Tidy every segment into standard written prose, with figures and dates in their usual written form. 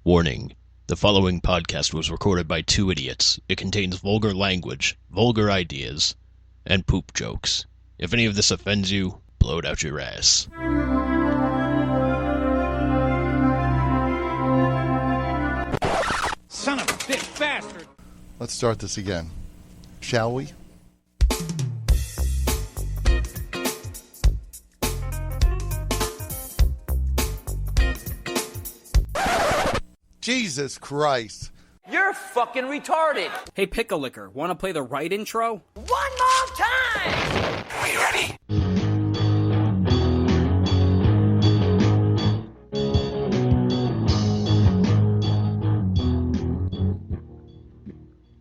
Warning. The following podcast was recorded by two idiots. It contains vulgar language, vulgar ideas, and poop jokes. If any of this offends you, blow it out your ass. Son of a bitch bastard! Let's start this again. Shall we? Jesus Christ. You're fucking retarded. Hey, Pickle-Licker, want to play the right intro? One more time! Are you ready?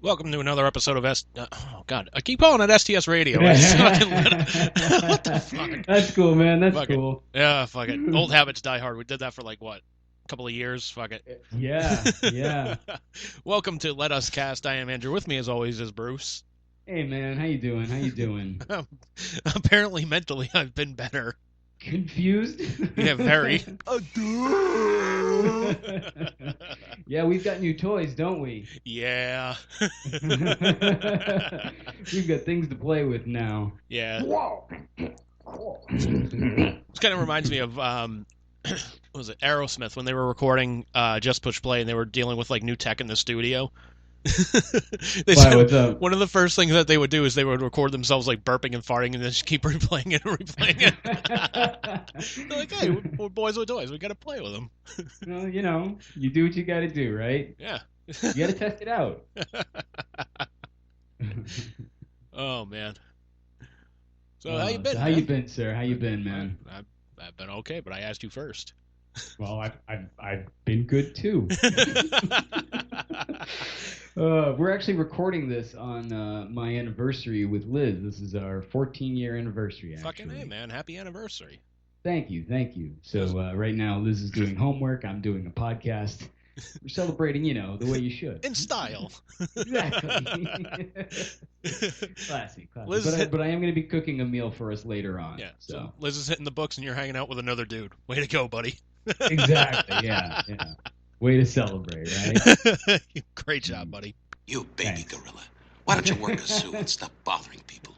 Welcome to another episode of oh God, I keep calling it STS Radio. What the fuck? That's cool, man. That's Fuck cool. It. Yeah, fuck it. Old habits die hard. We did that for like, what? A couple of years? Fuck it. Yeah. Welcome to Let Us Cast. I am Andrew. With me, as always, is Bruce. Hey, man. How you doing? Apparently, mentally, I've been better. Confused? Yeah, very. Yeah, we've got new toys, don't we? Yeah. We've got things to play with now. Yeah. Whoa. This kind of reminds me of, what was it, Aerosmith, when they were recording Just Push Play and they were dealing with like new tech in the studio. They Why, said what's up? one of the first things that they would do is they would record themselves like burping and farting and then just keep replaying it and replaying it. They're like, hey, we're boys with toys. We got to play with them. Well, you do what you got to do, right? Yeah. You got to test it out. Oh, man. So how you been, How man? you been, sir? How you been, man? I've been okay, but I asked you first. Well, I've been good too. We're actually recording this on my anniversary with Liz. This is our 14-year anniversary, actually. Fucking hey, man. Happy anniversary. Thank you. So right now, Liz is doing homework. I'm doing a podcast. We're celebrating, the way you should. In style. Exactly. Classy. Liz But I am going to be cooking a meal for us later on. Yeah. So Liz is hitting the books and you're hanging out with another dude. Way to go, buddy. Exactly. Yeah. Way to celebrate, right? Great job, buddy. You baby Thanks. gorilla. Why don't you work a zoo and stop bothering people?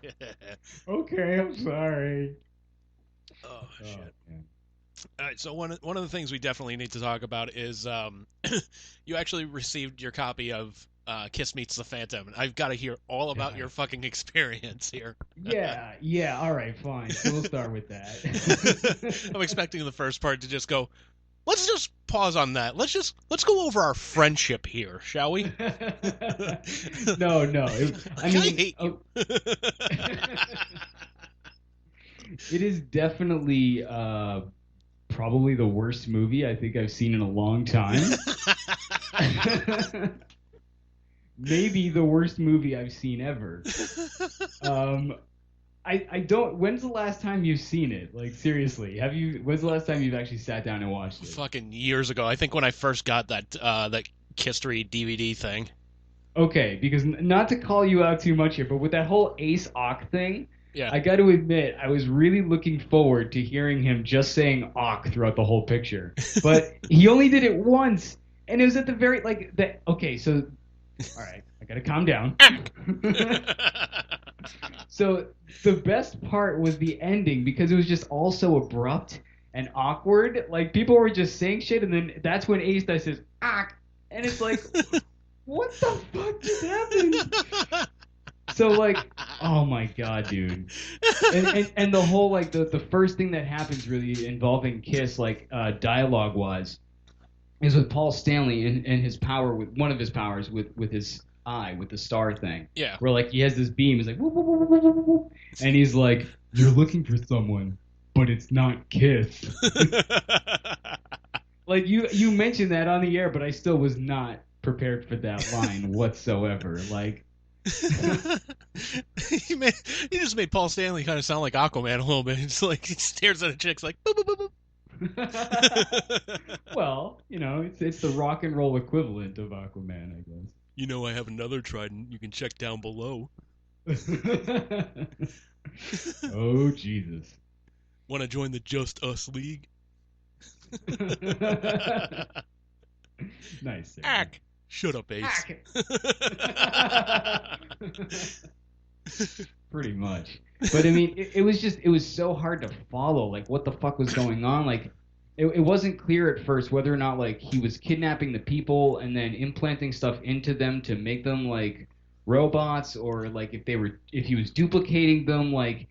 Okay, I'm sorry. Oh, shit. Man. All right, so one of the things we definitely need to talk about is you actually received your copy of Kiss Meets the Phantom. And I've got to hear all about your fucking experience here. Yeah, all right, fine. So we'll start with that. I'm expecting the first part to just go, let's just pause on that. Let's go over our friendship here, shall we? No. I hate you. It is definitely probably the worst movie I think I've seen in a long time. Maybe the worst movie I've seen ever. I don't. When's the last time you've seen it? Like, seriously, when's the last time you've actually sat down and watched it? Fucking years ago. I think when I first got that History DVD thing. Okay, because not to call you out too much here, but with that whole Ace Ock thing, Yeah. I got to admit, I was really looking forward to hearing him just saying Ock throughout the whole picture. But he only did it once, and it was at the very, okay, so, all right, I got to calm down. So the best part was the ending, because it was just all so abrupt and awkward. Like, people were just saying shit, and then that's when Ace Dice says, Ock, and it's like, what the fuck just happened? So, like, oh my god, dude. And the whole, like, the first thing that happens really involving Kiss, like, dialogue-wise, is with Paul Stanley and his power, with one of his powers, with his eye, with the star thing. Yeah. Where, like, he has this beam, he's like, whoop, whoop, whoop, whoop, whoop, whoop, and he's like, you're looking for someone, but it's not Kiss. Like, you mentioned that on the air, but I still was not prepared for that line whatsoever. Like, He just made Paul Stanley kind of sound like Aquaman a little bit. It's like he stares at a chick's like, boop, boop, boop, boop. Well, it's the rock and roll equivalent of Aquaman, I guess. You know I have another trident. You can check down below. Oh, Jesus. Want to join the Just Us League? Nice. Sir. Ack. Shut up, Ace. Pretty much. But I mean, it was so hard to follow. Like, what the fuck was going on? Like, it wasn't clear at first whether or not like he was kidnapping the people and then implanting stuff into them to make them like robots, or like if he was duplicating them. Like,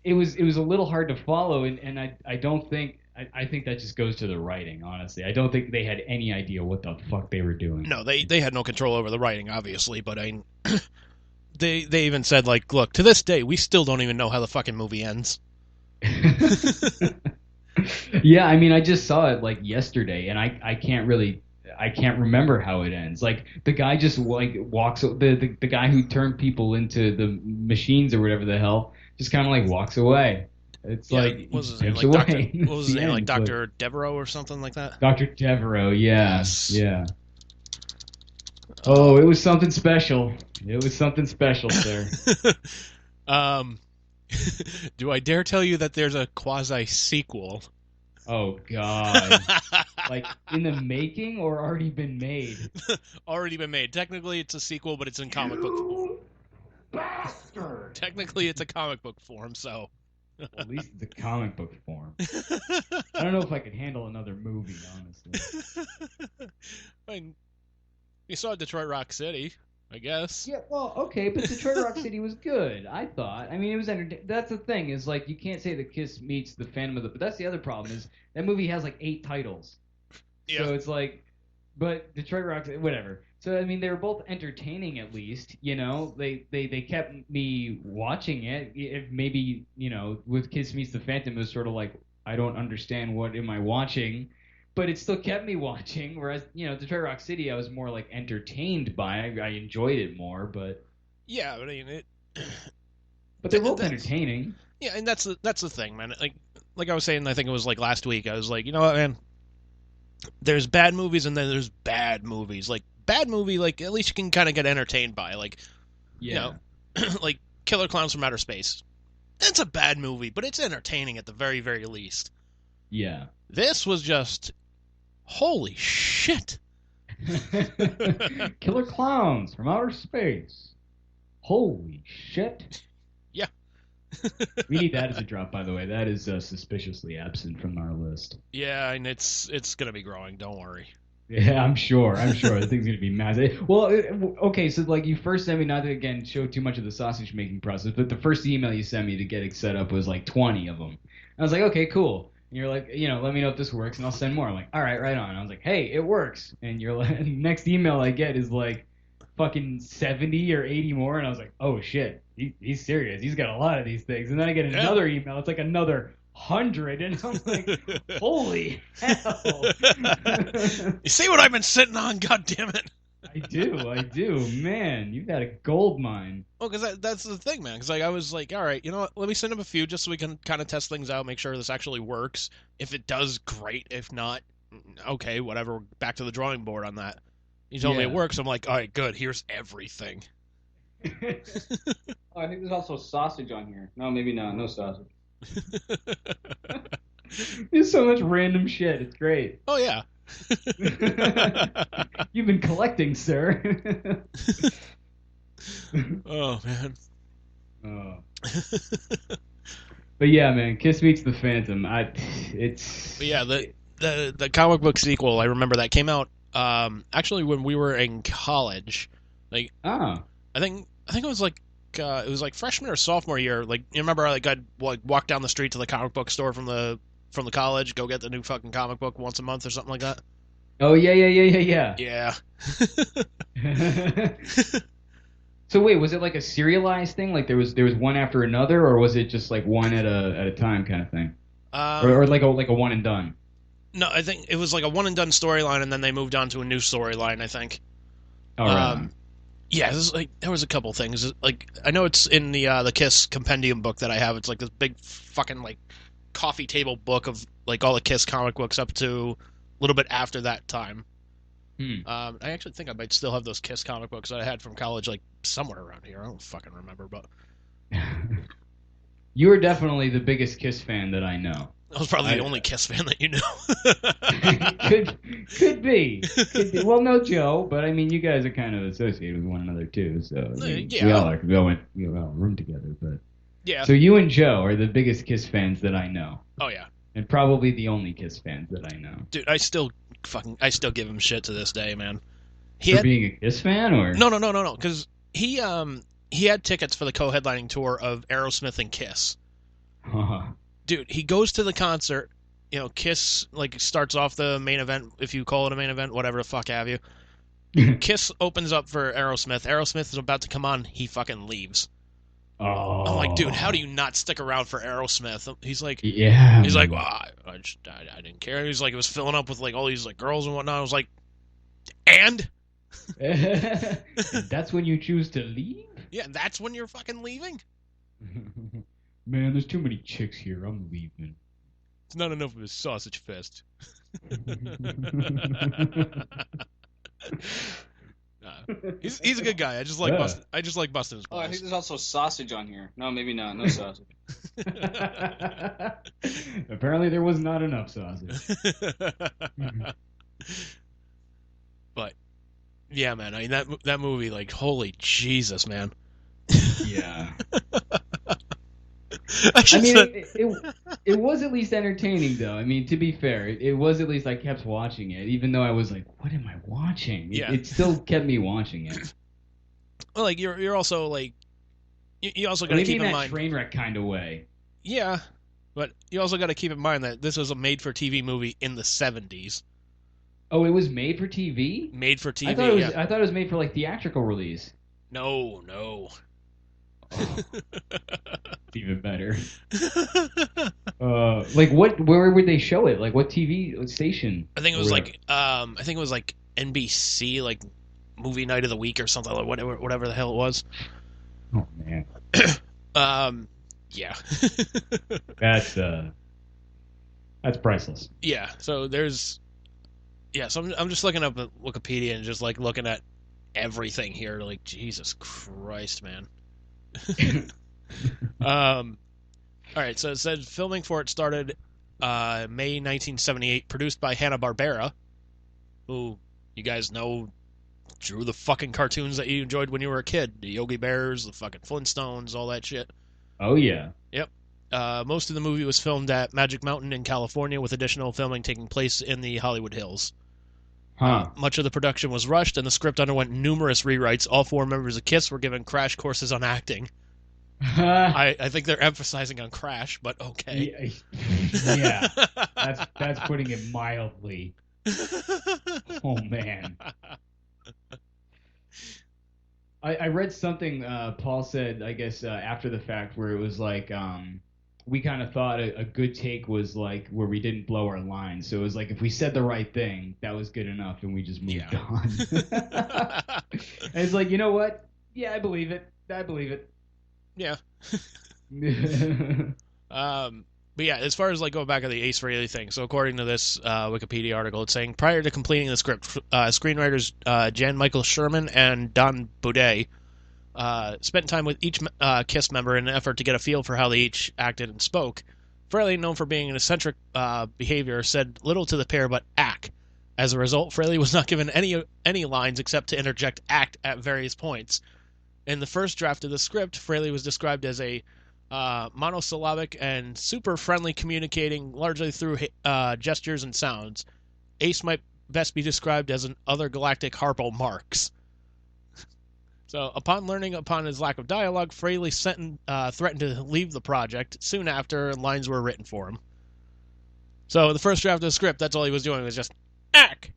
it was a little hard to follow, and I don't think. I think that just goes to the writing, honestly. I don't think they had any idea what the fuck they were doing. No, they had no control over the writing, obviously, but they even said, like, look, to this day, we still don't even know how the fucking movie ends. Yeah, I mean, I just saw it, like, yesterday, and I can't remember how it ends. Like, the guy just, like, walks, the guy who turned people into the machines or whatever the hell, just kind of, like, walks away. It's like, what was his name? away. What was his name? Like Dr. Devereaux or something like that? Dr. Devereaux, yeah. Yes. Yeah. Oh, it was something special. It was something special, sir. Do I dare tell you that there's a quasi-sequel? Oh, God. Like, in the making or already been made? Already been made. Technically, it's a sequel, but it's in comic book form. Bastard! Technically, it's a comic book form, so... Well, at least it's a comic book form. I don't know if I could handle another movie, honestly. I mean, you saw Detroit Rock City, I guess. Yeah, well, okay, but Detroit Rock City was good, I thought. I mean, it was entertaining. That's the thing, is, like, you can't say that Kiss meets the Phantom of the... But that's the other problem, is that movie has, like, 8 titles. Yeah. So it's like... But Detroit Rock City, whatever. So, I mean, they were both entertaining, at least, you know? They kept me watching it. If maybe, you know, with Kiss Meets the Phantom, it was sort of like, I don't understand, what am I watching? But it still kept me watching, whereas, you know, Detroit Rock City, I was more, like, entertained by. I enjoyed it more, but... Yeah, I mean, it... But they're both entertaining. Yeah, and that's the thing, man. Like I was saying, I think it was, like, last week, I was like, you know what, man? There's bad movies, and then there's bad movies. Like, bad movie, like, at least you can kind of get entertained by. Like, Yeah. you know, like, Killer Clowns from Outer Space. It's a bad movie, but it's entertaining at the very, very least. Yeah. This was just... Holy shit. Killer Clowns from Outer Space. Holy shit. Yeah. We need that as a drop, by the way. That is suspiciously absent from our list. Yeah, and it's going to be growing, don't worry. Yeah, I'm sure. The thing's going to be massive. Well, okay, so, like, you first sent me, not to, again, show too much of the sausage-making process, but the first email you sent me to get it set up was, like, 20 of them. I was like, okay, cool. And you're like, you know, let me know if this works, and I'll send more. I'm like, all right, right on. I was like, hey, it works. And you're like, next email I get is, like, fucking 70 or 80 more, and I was like, oh, shit. He's serious. He's got a lot of these things. And then I get another email. It's like another 100, and I'm like, holy hell. You see what I've been sitting on? God damn it. I do. Man, you've got a gold mine. Well, because that's the thing, man. Because, like, I was like, all right, you know what? Let me send him a few just so we can kind of test things out, make sure this actually works. If it does, great. If not, okay, whatever. Back to the drawing board on that. He told me it works. I'm like, all right, good. Here's everything. Oh, I think there's also sausage on here. No, maybe not. No sausage. There's so much random shit. It's great. Oh, yeah. You've been collecting, sir. Oh, man. Oh. But yeah, man, Kiss Meets the Phantom. But yeah, the comic book sequel, I remember that came out actually when we were in college. Like, I think it was like freshman or sophomore year. Like, you remember, like, I'd walk down the street to the comic book store from the college, go get the new fucking comic book once a month or something like that. Oh yeah. Yeah. So wait, was it like a serialized thing? Like there was one after another, or was it just like one at a time kind of thing? Or like a one and done? No, I think it was like a one and done storyline, and then they moved on to a new storyline, I think. Oh, right. Yeah, this is like there was a couple things. Like, I know it's in the Kiss compendium book that I have. It's like this big fucking like coffee table book of like all the Kiss comic books up to a little bit after that time. I actually think I might still have those Kiss comic books that I had from college, like somewhere around here. I don't fucking remember, but you are definitely the biggest Kiss fan that I know. I was probably the only Kiss fan that you knew. could be. Well, no, Joe, but I mean, you guys are kind of associated with one another too. So I mean, yeah, we all are. We all went a room together, but yeah. So you and Joe are the biggest Kiss fans that I know. Oh yeah. And probably the only Kiss fans that I know. Dude, I still give him shit to this day, man. Being a Kiss fan, or no, because he had tickets for the co-headlining tour of Aerosmith and Kiss. Dude, he goes to the concert. You know, Kiss like starts off the main event, if you call it a main event, whatever the fuck have you. Kiss opens up for Aerosmith. Aerosmith is about to come on. He fucking leaves. Oh. I'm like, dude, how do you not stick around for Aerosmith? He's like, yeah. He's like, well, I didn't care. He's like, it was filling up with like all these like girls and whatnot. I was like, and that's when you choose to leave? Yeah, that's when you're fucking leaving? Man, there's too many chicks here. I'm leaving. It's not enough of a sausage fest. He's a good guy. I just like busting his balls. Oh, I think there's also sausage on here. No, maybe not. No sausage. Apparently there was not enough sausage. But yeah, man. I mean that movie, like, holy Jesus, man. Yeah. I mean, it was at least entertaining, though. I mean, to be fair, it was at least I kept watching it, even though I was like, "What am I watching?" It still kept me watching it. Well, like you're also like, you also got to keep in mind train wreck kind of way. Yeah, but you also got to keep in mind that this was a made-for-TV movie in the 70s. Oh, it was made for TV? Made for TV. I thought it was made for like theatrical release. No. Oh, even better. Like where would they show it? Like what TV station? I think it was like NBC, like movie night of the week or something, like whatever the hell it was. Oh man. Yeah. That's priceless. Yeah. So I'm just looking up at Wikipedia and just like looking at everything here, like Jesus Christ, man. All right, so it said filming for it started May 1978, produced by Hanna-Barbera, who you guys know drew the fucking cartoons that you enjoyed when you were a kid, the Yogi Bears, the fucking Flintstones, all that shit. Oh yeah. Yep. Most of the movie was filmed at Magic Mountain in California, with additional filming taking place in the Hollywood Hills. Much of the production was rushed, and the script underwent numerous rewrites. All 4 members of KISS were given crash courses on acting. I think they're emphasizing on crash, but okay. Yeah. That's putting it mildly. Oh man. I read something Paul said, I guess, after the fact, where it was like, we kind of thought a good take was like where we didn't blow our lines. So it was like if we said the right thing, that was good enough, and we just moved on. And it's like, you know what? Yeah, I believe it. Yeah. But yeah, as far as like going back to the Ace Frehley thing, so according to this Wikipedia article, it's saying prior to completing the script, screenwriters Jan Michael Sherman and Don Boudet spent time with each KISS member in an effort to get a feel for how they each acted and spoke. Frehley, known for being an eccentric behavior, said little to the pair but act. As a result, Frehley was not given any lines except to interject act at various points. In the first draft of the script, Frehley was described as a monosyllabic and super friendly, communicating largely through gestures and sounds. Ace might best be described as an other galactic Harpo Marx. So, upon learning upon his lack of dialogue, Frehley threatened to leave the project. Soon after, lines were written for him. So, the first draft of the script, that's all he was doing, was just act.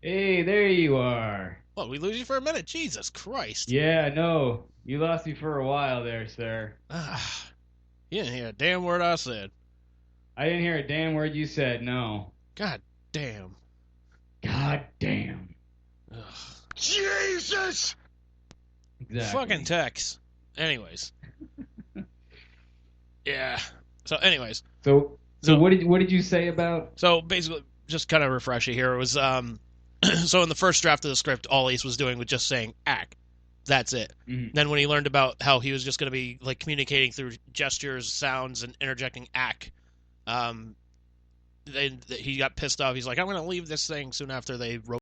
Hey, there you are. Well, we lose you for a minute. Jesus Christ. Yeah, no. You lost me for a while there, sir. You didn't hear a damn word I said. I didn't hear a damn word you said, no. God damn. God damn. Ugh. Jesus! Exactly. Fucking Tex. Anyways. Yeah. So, anyways. So what did you say about? So, basically, just kind of refresh you here. It was, so in the first draft of the script, all Ace was doing was just saying, act. That's it. Mm-hmm. Then when he learned about how he was just going to be like communicating through gestures, sounds, and interjecting act He got pissed off. He's like, I'm going to leave this thing soon after they wrote